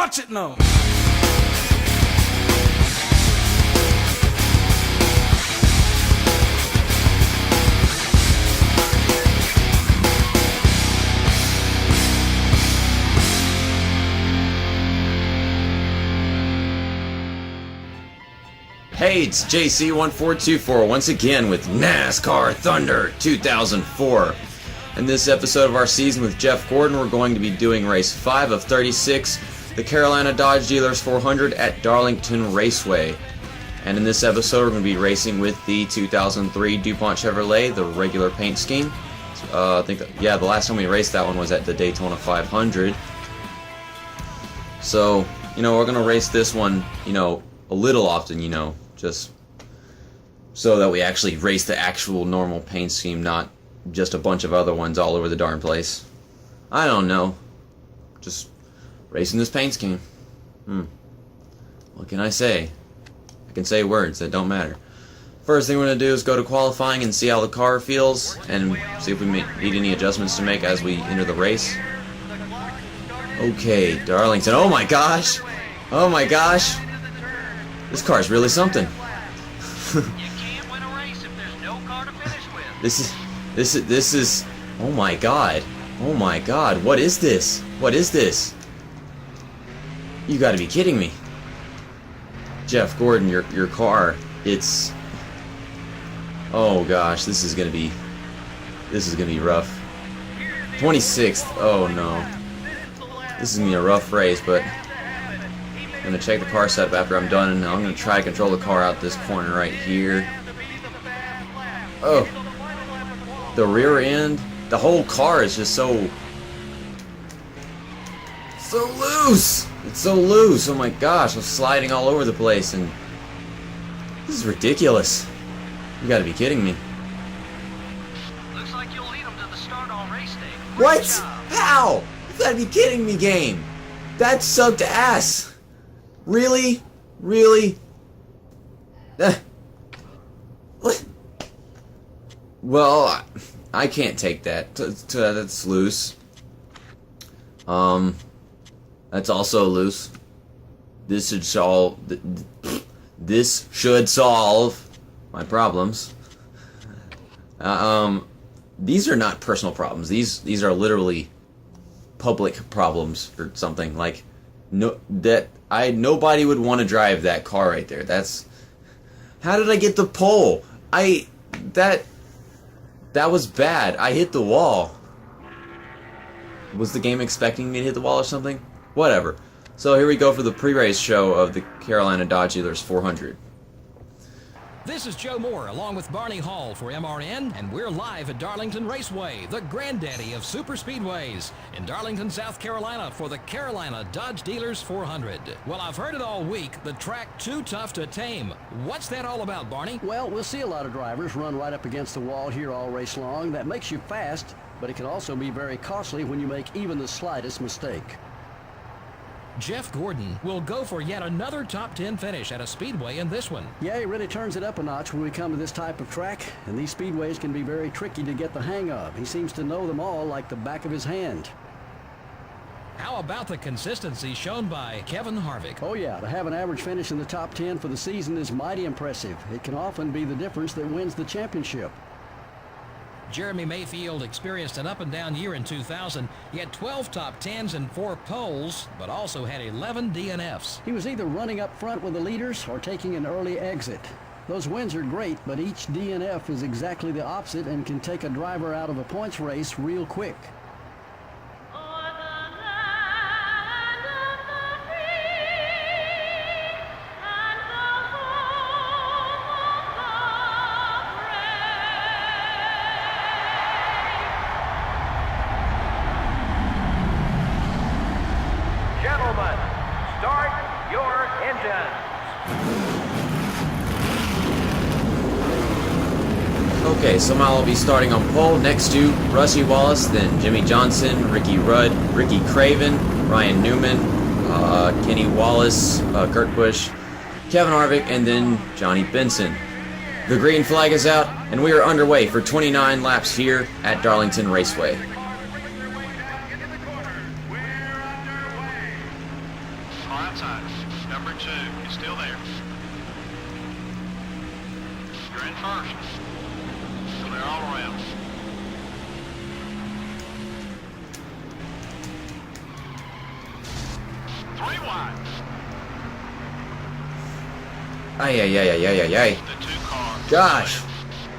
Watch it now. Hey, it's JC1424 once again with NASCAR Thunder 2004. In this episode of our season with Jeff Gordon, we're going to be doing race 5 of 36, the Carolina Dodge Dealers 400 at Darlington Raceway. And in this episode, we're going to be racing with the 2003 DuPont Chevrolet, the regular paint scheme. The last time we raced that one was at the Daytona 500. So, we're going to race this one, a little often, just so that we actually race the actual normal paint scheme, not just a bunch of other ones all over the darn place. I don't know. Just racing this paint scheme. What can I say? I can say words that don't matter. First thing we're going to do is go to qualifying and see how the car feels, and see if we need any adjustments to make as we enter the race. Okay, Darlington. Oh my gosh! Oh my gosh! This car is really something. You can't win a race if there's no car to finish with. This is, oh my god. Oh my god, what is this? What is this? You gotta be kidding me. Jeff Gordon, your car, it's, oh gosh, this is gonna be rough. 26th, oh no. This is gonna be a rough race, but I'm going to check the car setup after I'm done, and I'm going to try to control the car out this corner right here. Oh. The rear end, the whole car is just so loose. It's so loose. Oh my gosh, I'm sliding all over the place, and this is ridiculous. You got to be kidding me. Looks like you'll lead them to the start on race day. What? How? You got to be kidding me, game. That sucked ass. Really? Really? What? Well, I can't take that. That's loose. That's also loose. This should solve my problems. These are not personal problems. These are literally public problems or something. Like, nobody would want to drive that car right there. How did I get the pole? That was bad. I hit the wall. Was the game expecting me to hit the wall or something? Whatever. So here we go for the pre-race show of the Carolina Dodge Dealers 400. This is Joe Moore along with Barney Hall for MRN, and we're live at Darlington Raceway, the granddaddy of super speedways, in Darlington, South Carolina for the Carolina Dodge Dealers 400. Well, I've heard it all week, the track too tough to tame. What's that all about, Barney? Well, we'll see a lot of drivers run right up against the wall here all race long. That makes you fast, but it can also be very costly when you make even the slightest mistake. Jeff Gordon will go for yet another top 10 finish at a speedway in this one. Yeah, he really turns it up a notch when we come to this type of track, and these speedways can be very tricky to get the hang of. He seems to know them all like the back of his hand. How about the consistency shown by Kevin Harvick? Oh yeah, to have an average finish in the top 10 for the season is mighty impressive. It can often be the difference that wins the championship. Jeremy Mayfield experienced an up-and-down year in 2000. He had 12 top 10s and 4 poles, but also had 11 DNFs. He was either running up front with the leaders or taking an early exit. Those wins are great, but each DNF is exactly the opposite and can take a driver out of a points race real quick. Gentlemen, start your engines. Okay, somehow I'll be starting on pole next to Rusty Wallace, then Jimmy Johnson, Ricky Rudd, Ricky Craven, Ryan Newman, Kenny Wallace, Kurt Busch, Kevin Harvick, and then Johnny Benson. The green flag is out, and we are underway for 29 laps here at Darlington Raceway. outside. Number 2 is still there. You're in first. So they're all around. Three wide. Ay, ay, ay, ay, ay, ay. The 2 cars. Gosh.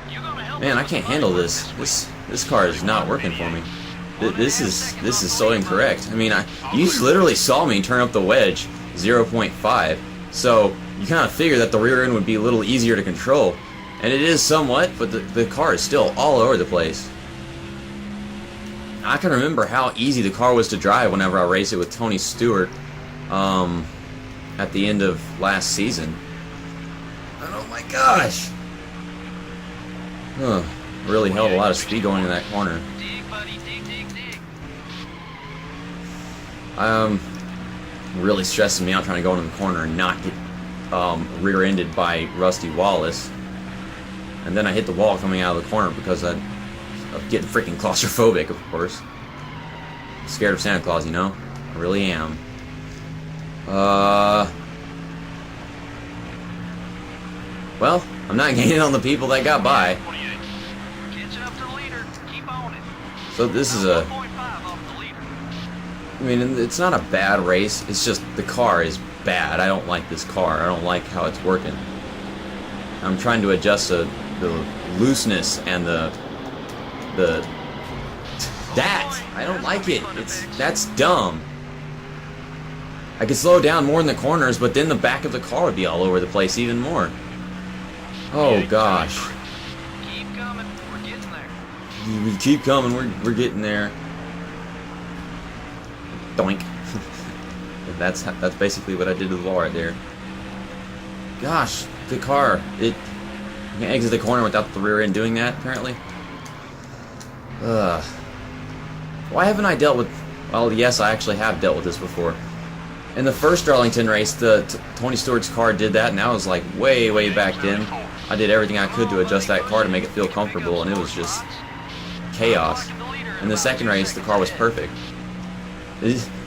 You gonna help Man, I us can't with handle the this. This car is not working for me. This is so incorrect. I mean, you literally saw me turn up the wedge 0.5, so you kind of figure that the rear end would be a little easier to control, and it is somewhat, but the car is still all over the place. I can remember how easy the car was to drive whenever I raced it with Tony Stewart at the end of last season. And oh my gosh! Huh. Really held a lot of speed going in that corner. Dig, buddy, dig, dig, dig. Really stressing me out trying to go into the corner and not get rear-ended by Rusty Wallace. And then I hit the wall coming out of the corner because of getting freaking claustrophobic, of course. I'm scared of Santa Claus, you know? I really am. Well, I'm not gaining on the people that got by. 28. You're catching up to the leader. Keep on it. So this is a... 1.5 off the leader. I mean, it's not a bad race. It's just the car is bad. I don't like this car. I don't like how it's working. I'm trying to adjust the looseness and that. I don't like it. That's dumb. I could slow down more in the corners, but then the back of the car would be all over the place even more. Oh gosh. Keep coming. We're getting there. We keep coming. We're getting there. Doink. That's basically what I did to the wall right there. Gosh, the car. You can exit the corner without the rear end doing that, apparently. Why haven't I dealt with... Well, yes, I actually have dealt with this before. In the first Darlington race, Tony Stewart's car did that, and that was like way back then. I did everything I could to adjust that car to make it feel comfortable, and it was just chaos. In the second race, the car was perfect.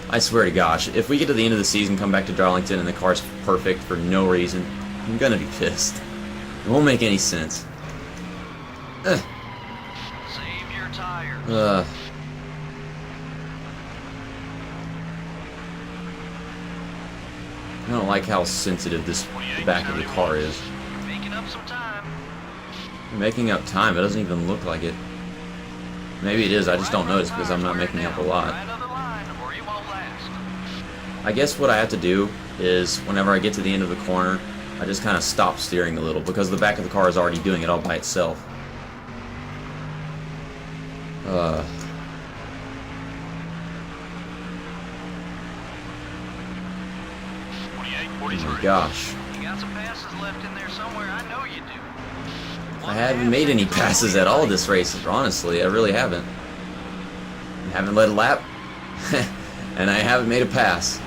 I swear to gosh, if we get to the end of the season, come back to Darlington, and the car's perfect for no reason, I'm gonna be pissed. It won't make any sense. Save your tires. I don't like how sensitive this back of the car is. Making up some time. Making up time, it doesn't even look like it. Maybe it is, I just don't notice because I'm not making up a lot. Right on the line, or you won't last. I guess what I have to do is, whenever I get to the end of the corner, I just kind of stop steering a little because the back of the car is already doing it all by itself. Oh 43. my gosh. You got some passes left in there somewhere. I know you do. I haven't made any passes at all this race, honestly. I really haven't. I haven't led a lap, and I haven't made a pass.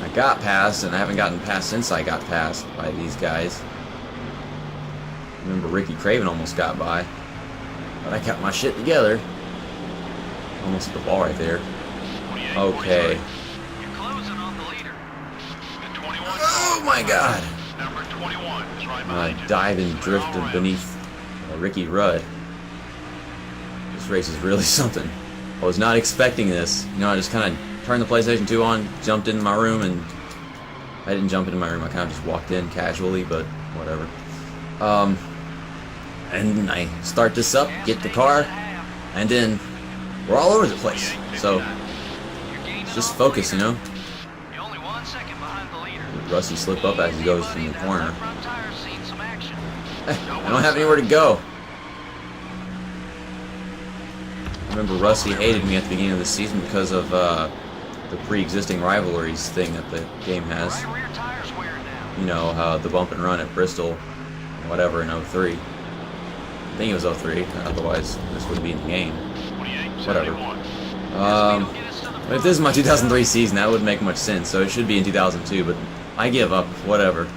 I got passed, and I haven't gotten passed since I got passed by these guys. I remember Ricky Craven almost got by, but I kept my shit together. Almost hit the ball right there. 28, Okay. 43. You're closing on the leader. The 21. Oh my god! Number 21 is right behind you. Dive and drifted beneath Ricky Rudd. This race is really something. I was not expecting this. You know, I just kind of turned the PlayStation 2 on, jumped into my room, and I didn't jump into my room. I kind of just walked in casually, but whatever. And I start this up, get the car, and then we're all over the place. So just focus, you know. You're only 1 second behind the leader. Rusty slip up as he goes in the corner. Front tire's seen some action. I don't have anywhere to go. I remember Rusty hated me at the beginning of the season because of the pre-existing rivalries thing that the game has. Right rear tire's wearing down. You know, the bump and run at Bristol, whatever, in 03. I think it was 03, otherwise this wouldn't be in the game. 28, Whatever. 71. But if this is my 2003 season, that wouldn't make much sense, so it should be in 2002, but I give up, whatever.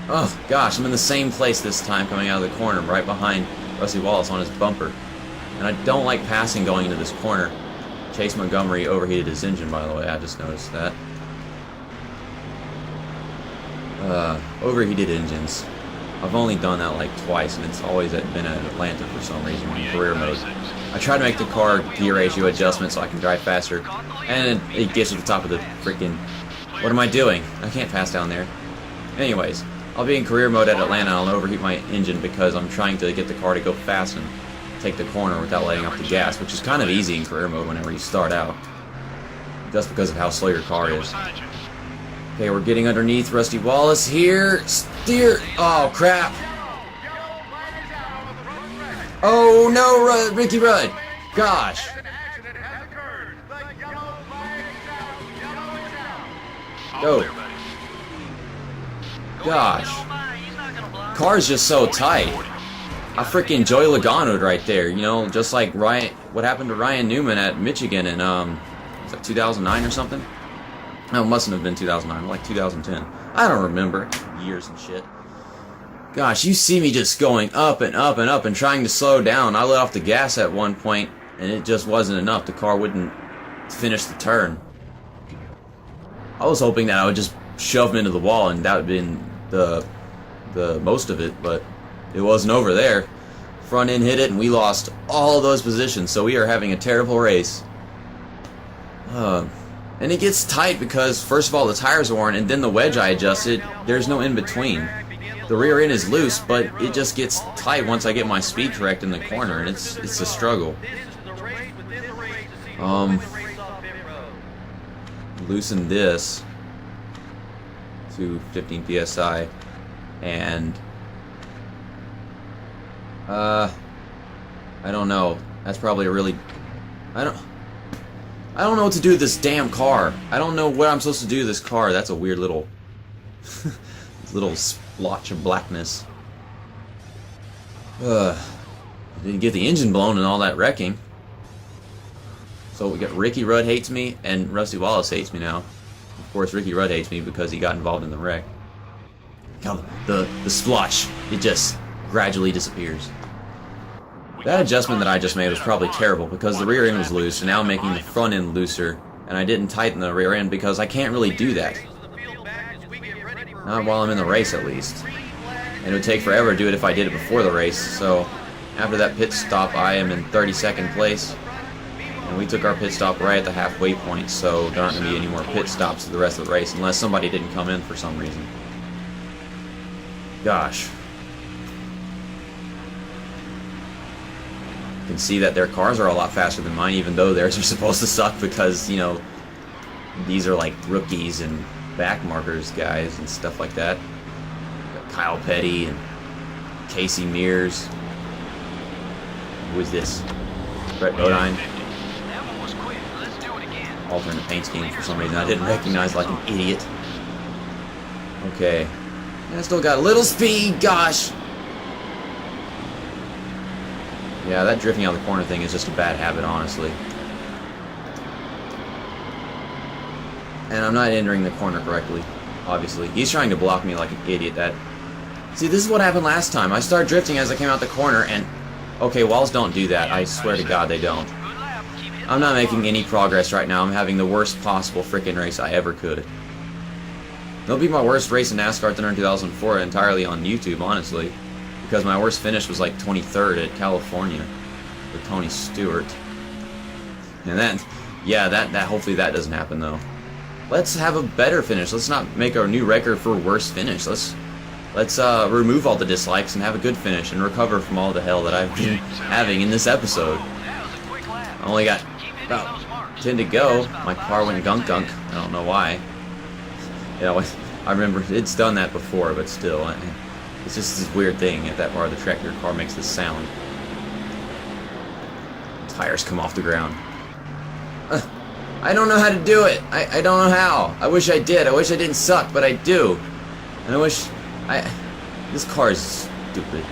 Oh, gosh, I'm in the same place this time coming out of the corner, right behind Rusty Wallace on his bumper. And I don't like passing going into this corner. Chase Montgomery overheated his engine, by the way. I just noticed that. Overheated engines. I've only done that like twice, and it's always been at Atlanta for some reason in career mode. I try to make the car gear ratio adjustment so I can drive faster, and it gets to the top of the freaking... What am I doing? I can't pass down there. Anyways, I'll be in career mode at Atlanta. I'll overheat my engine because I'm trying to get the car to go fast and take the corner without letting off the gas, which is kind of easy in career mode whenever you start out. Just because of how slow your car is. Okay, we're getting underneath Rusty Wallace here. Steer! Oh, crap! Oh, no, Ricky Rudd! Gosh! Go! Gosh. Car's just so tight. I freaking Joey Logano right there, you know, just like Ryan, what happened to Ryan Newman at Michigan in, was that 2009 or something? No, it mustn't have been 2009, like 2010. I don't remember. Years and shit. Gosh, you see me just going up and up and up and trying to slow down. I let off the gas at one point, and it just wasn't enough. The car wouldn't finish the turn. I was hoping that I would just shove him into the wall, and that would have been the most of it, but it wasn't over there. Front end hit it, and we lost all those positions, so we are having a terrible race. And it gets tight because, first of all, the tires are worn, and then the wedge I adjusted, there's no in-between. The rear end is loose, but it just gets tight once I get my speed correct in the corner, and it's a struggle. Loosen this to 15 psi, and I don't know. That's probably a really... I don't know what to do with this damn car. I don't know what I'm supposed to do with this car. That's a weird little... little splotch of blackness. Didn't get the engine blown and all that wrecking. So we got Ricky Rudd hates me, and Rusty Wallace hates me now. Of course, Ricky Rudd hates me because he got involved in the wreck. The splotch, it just gradually disappears. That adjustment that I just made was probably terrible because the rear end was loose, and now I'm making the front end looser, and I didn't tighten the rear end because I can't really do that. Not while I'm in the race, at least. And it would take forever to do it if I did it before the race, so after that pit stop, I am in 32nd place. And we took our pit stop right at the halfway point, so there aren't going to be any more pit stops for the rest of the race unless somebody didn't come in for some reason. Gosh. You can see that their cars are a lot faster than mine, even though theirs are supposed to suck because, you know, these are like rookies and back markers guys and stuff like that. Got Kyle Petty and Casey Mears. Who is this? Brett Bodine. Alternate paint scheme for some reason I didn't recognize, like an idiot. Okay. And I still got a little speed, gosh! Yeah, that drifting out of the corner thing is just a bad habit, honestly. And I'm not entering the corner correctly, obviously. He's trying to block me like an idiot. See, this is what happened last time. I started drifting as I came out the corner, and... Okay, walls don't do that. I swear to God they don't. I'm not making any progress right now. I'm having the worst possible frickin' race I ever could. It'll be my worst race in NASCAR Thunder in 2004 entirely on YouTube, honestly. Because my worst finish was like 23rd at California with Tony Stewart. And that, yeah, that hopefully that doesn't happen though. Let's have a better finish. Let's not make our new record for worst finish. Let's remove all the dislikes and have a good finish and recover from all the hell that I've been having in this episode. I only got about 10 to go. My car went gunk. I don't know why. You know, I remember it's done that before, but still, it's just this weird thing at that part of the track. Your car makes this sound. Tires come off the ground. I don't know how to do it. I don't know how. I wish I did. I wish I didn't suck, but I do. And I wish this car is stupid.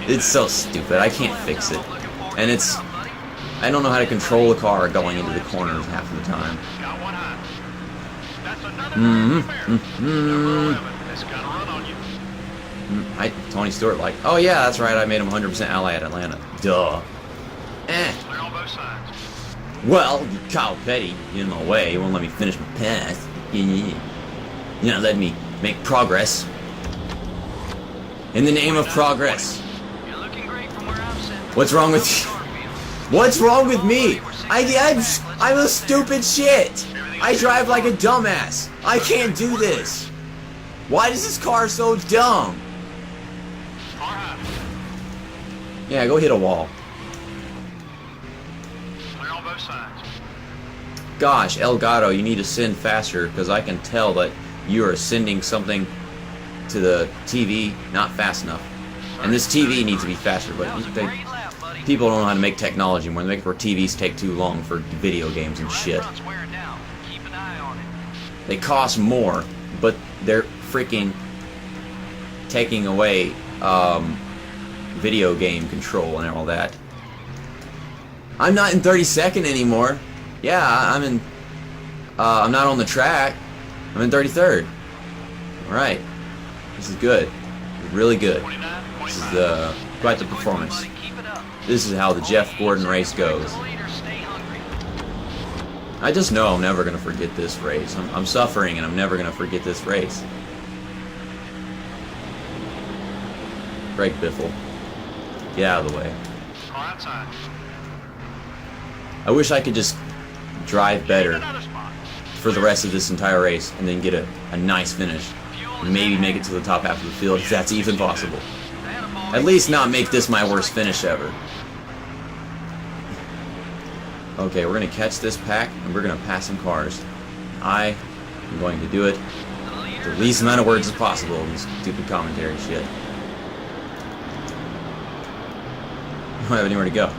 It's so stupid. I can't fix it. And I don't know how to control the car going into the corners half of the time. Tony Stewart like, oh yeah, that's right, I made him 100% ally at Atlanta. Duh. Well, Kyle Petty in my way. He won't let me finish my pass. You're not letting me make progress. In the name of progress. You're looking great from where I'm sitting. What's wrong with you? What's wrong with me? I'm a stupid shit. I drive like a dumbass. I can't do this. Why is this car so dumb? Yeah, go hit a wall. Clear on both sides. Gosh, El Gato, you need to send faster because I can tell that you are sending something to the TV not fast enough. And this TV needs to be faster, but That was a great lap, buddy. people don't know how to make technology anymore. They make it where TVs take too long for video games and Right shit. front's wearing down. Keep an eye on it. They cost more, but they're freaking taking away video game control and all that. I'm not in 32nd anymore. Yeah, I'm in. I'm not on the track. I'm in 33rd. All right, this is good. Really good. 29, This is 25. quite the performance. Buddy, keep it up. This is how the Jeff Gordon race goes. The leader, stay hungry. I just know I'm never gonna forget this race. I'm suffering, and I'm never gonna forget this race. Brake Biffle. Get out of the way. Car outside. I wish I could just drive better Another spot. for the rest of this entire race and then get a nice finish. And maybe make it to the top half of the field if that's even possible. Attaboy. At least not make this my worst finish ever. Okay, we're going to catch this pack and we're going to pass some cars. I am going to do it with the least amount of words as possible in this stupid commentary shit. I don't have anywhere to go.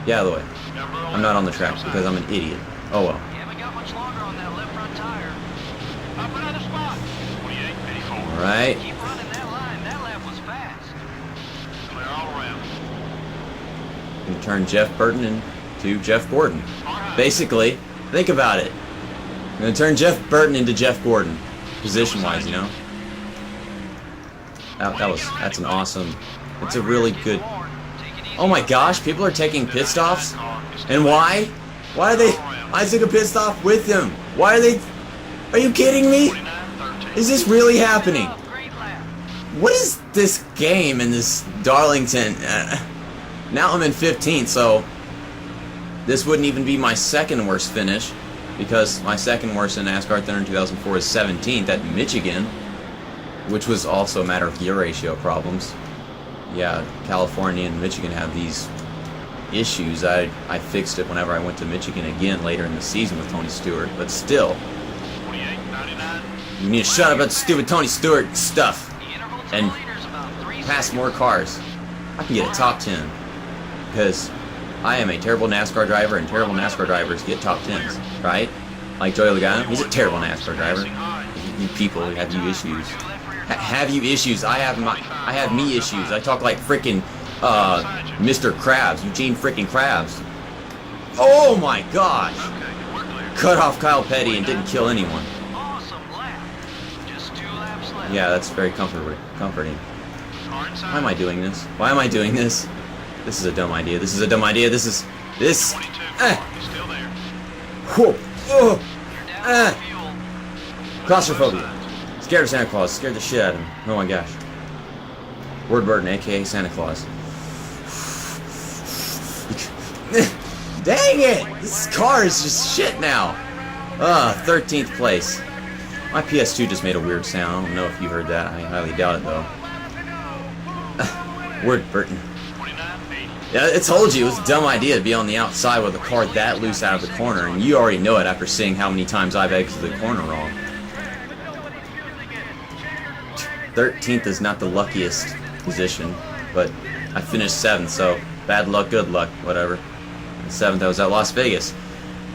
Get out of the way. I'm not on the track because I'm an idiot. Oh well. You haven't got much longer on that left front tire. Up another spot. 28.84. Alright. Keep running that line. That lap was fast. Clear all around. And turn Jeff Burton into Jeff Gordon. Basically, think about it. I'm going to turn Jeff Burton into Jeff Gordon. Position-wise, you know? That's an awesome... It's a really good... Oh my gosh, people are taking pit stops? And why? Why are they... I took a pit stop with them. Why are they... Are you kidding me? Is this really happening? Great lap. What is this game in this Darlington? Now I'm in 15th, so this wouldn't even be my second worst finish because my second worst in NASCAR Thunder in 2004 is 17th at Michigan, which was also a matter of gear ratio problems. Yeah, California and Michigan have these issues. I fixed it whenever I went to Michigan again later in the season with Tony Stewart, but still, 28.99. you need to shut up about stupid Tony Stewart stuff The interval to and the leader's about 3 pass seconds. more cars. I can get a top 10 because I am a terrible NASCAR driver and terrible NASCAR drivers get top 10s, right? Like Joey Logano, he's a terrible NASCAR driver. You people have you issues. Have you issues? I have me issues. I talk like frickin' Mr. Krabs, Eugene frickin' Krabs. Oh my gosh! Cut off Kyle Petty and didn't kill anyone. Awesome lap. Just 2 laps left. Yeah, that's very comforting. Car inside. Why am I doing this? Why am I doing this? This is a dumb idea. This is a dumb idea. This. 22. He's still there. Whoa. Oh. You're down to fuel. Claustrophobia. Scared of Santa Claus. Scared the shit out of him. Oh my gosh. Word Burton, aka Santa Claus. Dang it! This car is just shit now. 13th place. My PS2 just made a weird sound. I don't know if you heard that. I highly doubt it though. Word Burton. 29.80. Yeah, I told you it was a dumb idea to be on the outside with a car that loose out of the corner, and you already know it after seeing how many times I've exited the corner wrong. 13th is not the luckiest position, but I finished 7th, so bad luck, good luck, whatever. And 7th, I was at Las Vegas,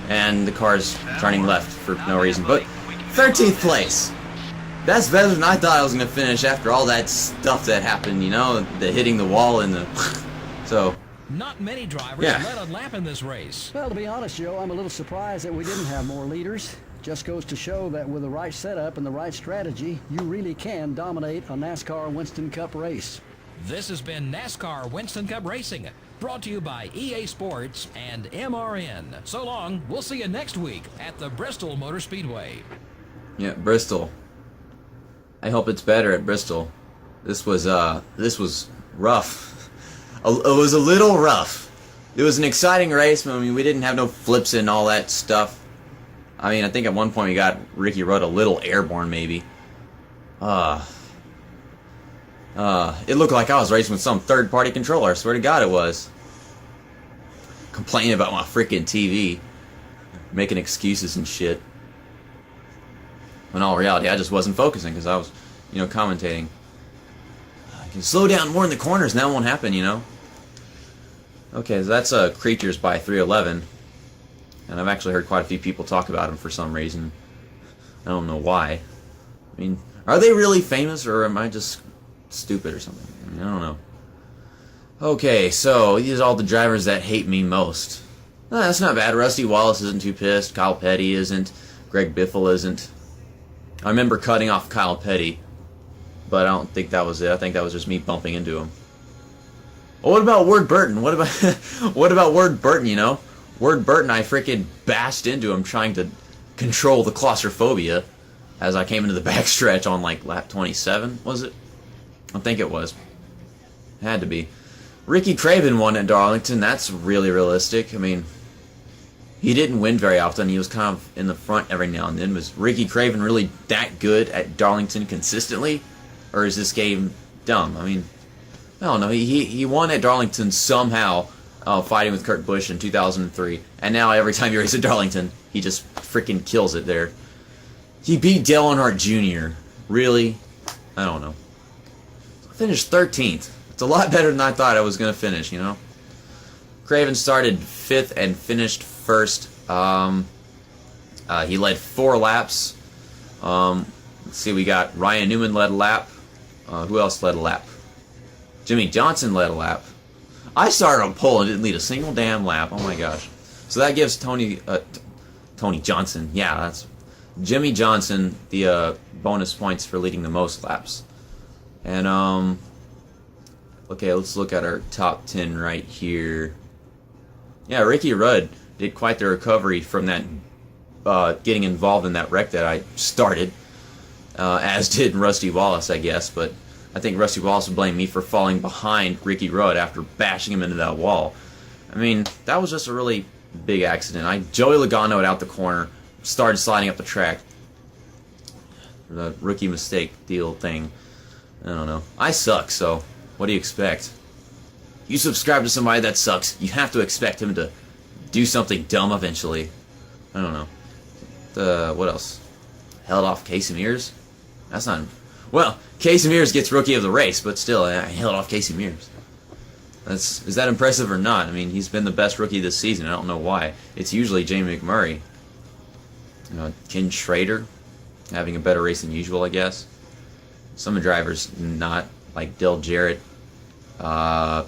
and the car's turning left for no reason, but 13th place! That's better than I thought I was going to finish after all that stuff that happened, you know, the hitting the wall and the... So, Not many drivers Yeah. led a lap in this race. Well, to be honest, Joe, I'm a little surprised that we didn't have more leaders. Just goes to show that with the right setup and the right strategy, you really can dominate a NASCAR Winston Cup race. This has been NASCAR Winston Cup Racing. Brought to you by EA Sports and MRN. So long, we'll see you next week at the Bristol Motor Speedway. Yeah, Bristol. I hope it's better at Bristol. This was rough. It was a little rough. It was an exciting race, but I mean, we didn't have no flips and all that stuff. I mean, I think at one point we got Ricky Rudd a little airborne, maybe. It looked like I was racing with some third-party controller. I swear to God it was. Complaining about my freaking TV. Making excuses and shit. When in all reality, I just wasn't focusing because I was, commentating. I can slow down more in the corners, and that won't happen, Okay, so that's Creatures by 311. And I've actually heard quite a few people talk about him for some reason. I don't know why. I mean, are they really famous, or am I just stupid or something? I mean, I don't know. Okay, so these are all the drivers that hate me most. That's not bad. Rusty Wallace isn't too pissed. Kyle Petty isn't. Greg Biffle isn't. I remember cutting off Kyle Petty, but I don't think that was it. I think that was just me bumping into him. Well, what about Ward Burton? What about Ward Burton, Ward Burton, I freaking bashed into him trying to control the claustrophobia as I came into the backstretch on like lap 27, was it? I think it was. It had to be. Ricky Craven won at Darlington. That's really realistic. I mean, he didn't win very often. He was kind of in the front every now and then. Was Ricky Craven really that good at Darlington consistently? Or is this game dumb? I mean, I don't know. He won at Darlington somehow, fighting with Kurt Busch in 2003. And now every time he races at Darlington, he just freaking kills it there. He beat Dale Earnhardt Jr. Really? I don't know. I finished 13th. It's a lot better than I thought I was going to finish, Craven started 5th and finished 1st. He led 4 laps. Let's see, we got Ryan Newman led a lap. Who else led a lap? Jimmy Johnson led a lap. I started on pole and didn't lead a single damn lap. Oh my gosh. So that gives Tony Johnson. Yeah, that's Jimmy Johnson the bonus points for leading the most laps. And okay, let's look at our top 10 right here. Yeah, Ricky Rudd did quite the recovery from that getting involved in that wreck that I started, as did Rusty Wallace, I guess. But I think Rusty Wallace would blame me for falling behind Ricky Rudd after bashing him into that wall. I mean, that was just a really big accident. Joey Logano out the corner, started sliding up the track. The rookie mistake deal thing. I don't know. I suck, so what do you expect? You subscribe to somebody that sucks, you have to expect him to do something dumb eventually. I don't know. What else? Held off Casey Mears? That's not... Well, Casey Mears gets Rookie of the Race, but still, I held off Casey Mears. Is that impressive or not? I mean, he's been the best rookie this season. I don't know why. It's usually Jamie McMurray. Ken Schrader having a better race than usual, I guess. Some drivers not, like Dale Jarrett, Matt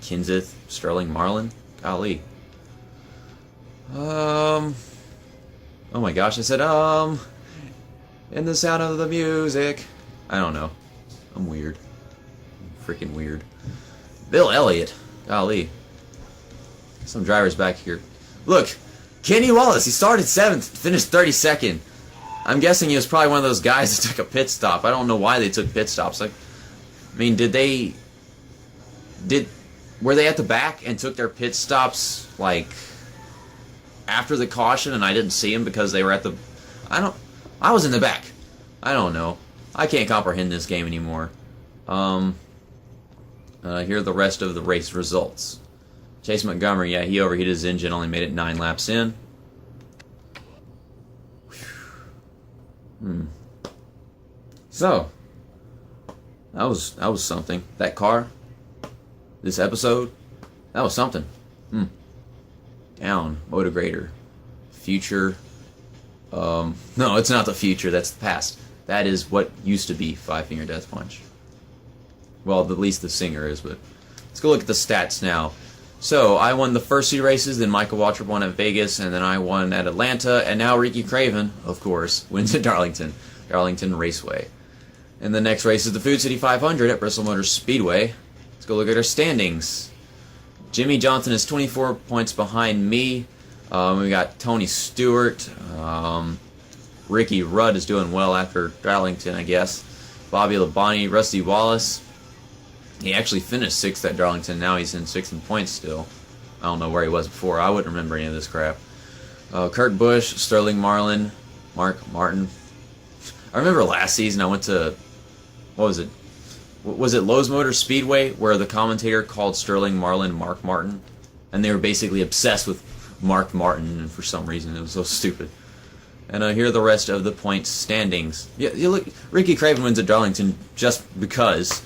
Kenseth, Sterling Marlin. Golly. Oh my gosh, I said, in the sound of the music. I don't know. I'm weird. I'm freaking weird. Bill Elliott. Golly. Some drivers back here. Look, Kenny Wallace, he started 7th, finished 32nd. I'm guessing he was probably one of those guys that took a pit stop. I don't know why they took pit stops. Like, I mean, were they at the back and took their pit stops, like, after the caution and I didn't see them because they were at the... I was in the back. I don't know. I can't comprehend this game anymore. Here are the rest of the race results. Chase Montgomery, yeah, he overheated his engine, only made it 9 laps in. So, that was something. That car, this episode, that was something. Down, Motivator, future. No, it's not the future. That's the past. That is what used to be Five Finger Death Punch. Well, at least the singer is, but let's go look at the stats now. So, I won the first 2 races, then Michael Waltrip won at Vegas, and then I won at Atlanta, and now Ricky Craven, of course, wins at Darlington Raceway. And the next race is the Food City 500 at Bristol Motor Speedway. Let's go look at our standings. Jimmy Johnson is 24 points behind me. We got Tony Stewart. Ricky Rudd is doing well after Darlington, I guess. Bobby Labonte, Rusty Wallace. He actually finished 6th at Darlington. Now he's in 6th in points still. I don't know where he was before. I wouldn't remember any of this crap. Kurt Busch, Sterling Marlin, Mark Martin. I remember last season I went to, what was it? Was it Lowe's Motor Speedway where the commentator called Sterling Marlin Mark Martin? And they were basically obsessed with Mark Martin, and for some reason it was so stupid. And here are the rest of the points standings. Yeah, you look. Ricky Craven wins at Darlington just because,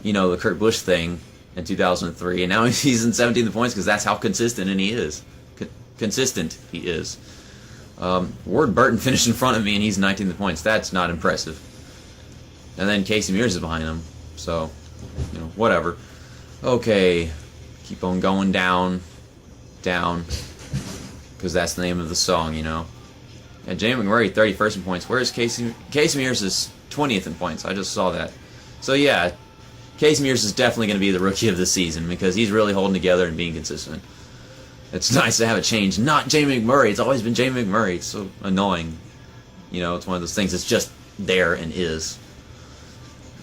you know, the Kurt Busch thing in 2003, and now he's in 17th in points because that's how consistent he is. Consistent he is. Ward Burton finished in front of me, and he's 19th in points. That's not impressive. And then Casey Mears is behind him, so you know, whatever. Okay, keep on going down, because that's the name of the song, you know. Yeah, Jamie McMurray 31st in points. Where's Casey Mears is 20th in points. I just saw that. So yeah, Casey Mears is definitely going to be the rookie of the season because he's really holding together and being consistent. It's nice to have a change. Not Jamie McMurray. It's always been Jamie McMurray. It's so annoying. You know, it's one of those things that's just there and is.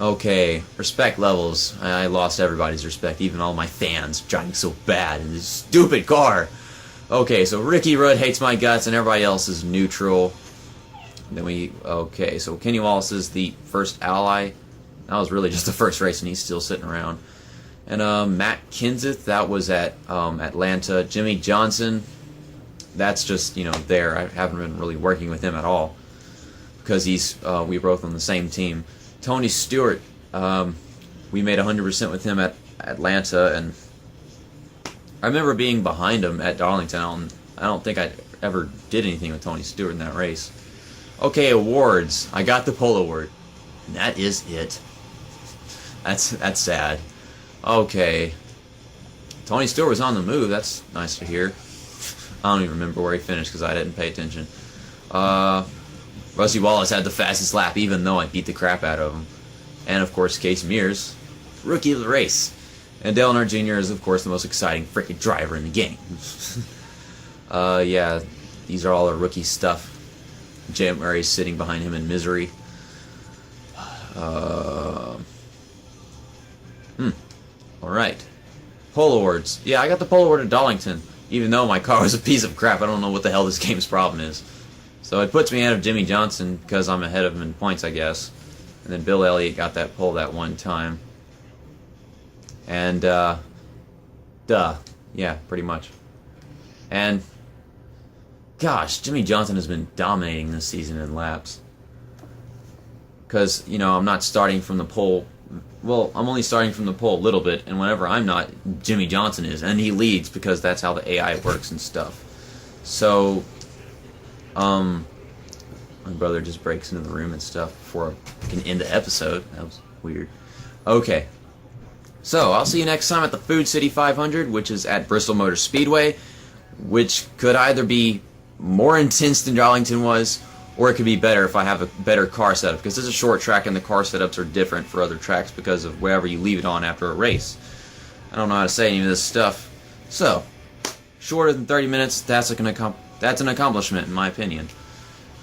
Okay, respect levels. I lost everybody's respect, even all my fans driving so bad in this stupid car. Okay, so Ricky Rudd hates my guts and everybody else is neutral. Okay, so Kenny Wallace is the first ally. That was really just the first race and he's still sitting around. And Matt Kenseth, that was at Atlanta. Jimmy Johnson, that's just, you know, there. I haven't been really working with him at all because we're both on the same team. Tony Stewart, we made 100% with him at Atlanta, and I remember being behind him at Darlington. I don't think I ever did anything with Tony Stewart in that race. Okay, awards. I got the pole award. And that is it. That's sad. Okay. Tony Stewart was on the move. That's nice to hear. I don't even remember where he finished because I didn't pay attention. Rusty Wallace had the fastest lap, even though I beat the crap out of him. And, of course, Casey Mears, rookie of the race. And Dale Earnhardt Jr. is, of course, the most exciting freaking driver in the game. Yeah, these are all our rookie stuff. Jim Murray's sitting behind him in misery. Alright. Pole awards. Yeah, I got the pole award at Darlington, even though my car was a piece of crap. I don't know what the hell this game's problem is. So it puts me ahead of Jimmy Johnson because I'm ahead of him in points, I guess. And then Bill Elliott got that pole that one time. And, yeah, pretty much. And, gosh, Jimmy Johnson has been dominating this season in laps. Because, you know, I'm not starting from the pole. Well, I'm only starting from the pole a little bit, and whenever I'm not, Jimmy Johnson is. And he leads because that's how the AI works and stuff. So, my brother just breaks into the room and stuff before I can end the episode. That was weird. Okay. So, I'll see you next time at the Food City 500, which is at Bristol Motor Speedway, which could either be more intense than Darlington was, or it could be better if I have a better car setup, because this is a short track and the car setups are different for other tracks because of wherever you leave it on after a race. I don't know how to say any of this stuff. So, shorter than 30 minutes, that's an accomplishment in my opinion.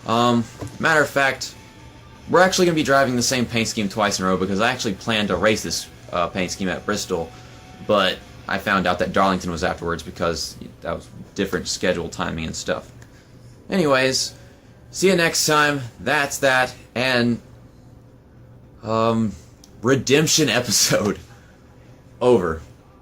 Matter of fact, we're actually going to be driving the same paint scheme twice in a row because I actually planned to race this paint scheme at Bristol, but I found out that Darlington was afterwards because that was different schedule timing and stuff. Anyways, see you next time. That's that. And redemption episode over.